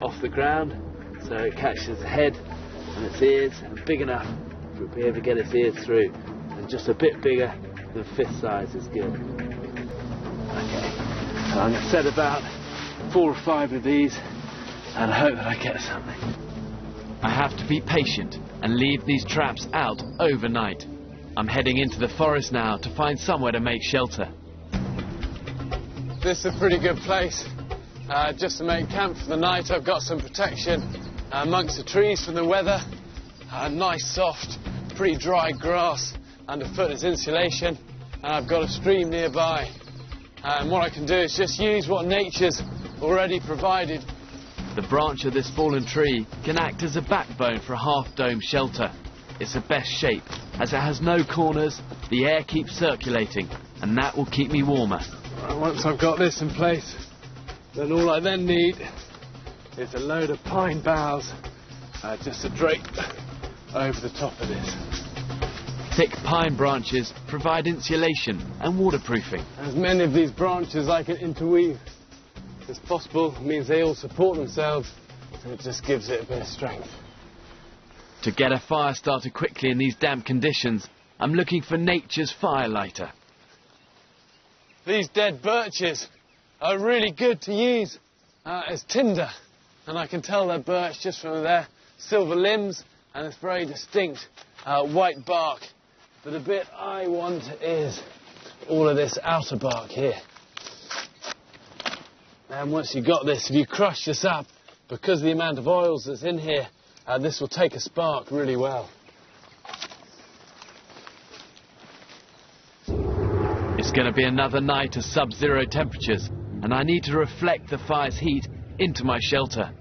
off the ground so it catches its head and its ears, and big enough for it to be able to get its ears through, and just a bit bigger than fist size is good. Okay, so I'm going to set about 4 or 5 of these and hope that I get something. I have to be patient and leave these traps out overnight. I'm heading into the forest now to find somewhere to make shelter. This is a pretty good place just to make camp for the night. I've got some protection amongst the trees from the weather. Nice soft, pretty dry grass underfoot as insulation, and I've got a stream nearby. And what I can do is just use what nature's already provided. The branch of this fallen tree can act as a backbone for a half-dome shelter. It's the best shape, as it has no corners, the air keeps circulating, and that will keep me warmer. Once I've got this in place, then all I then need is a load of pine boughs just to drape over the top of this. Thick pine branches provide insulation and waterproofing. As many of these branches I can interweave as possible, means they all support themselves, and it just gives it a bit of strength. To get a fire started quickly in these damp conditions, I'm looking for nature's fire lighter. These dead birches are really good to use as tinder, and I can tell they're birch just from their silver limbs and this very distinct white bark. But the bit I want is all of this outer bark here. And once you've got this, if you crush this up, because of the amount of oils that's in here, this will take a spark really well. It's going to be another night of sub-zero temperatures, and I need to reflect the fire's heat into my shelter.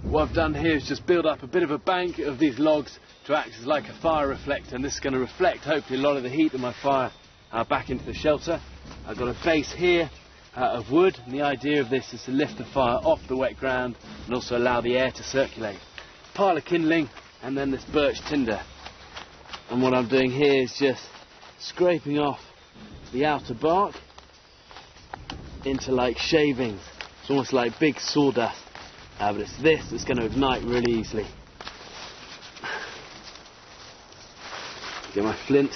What I've done here is just build up a bit of a bank of these logs to act as like a fire reflector, and this is going to reflect hopefully a lot of the heat of my fire back into the shelter. I've got a base here of wood, and the idea of this is to lift the fire off the wet ground and also allow the air to circulate. Pile of kindling and then this birch tinder, and what I'm doing here is just scraping off the outer bark into like shavings. It's almost like big sawdust, but it's this that's going to ignite really easily. Get my flint.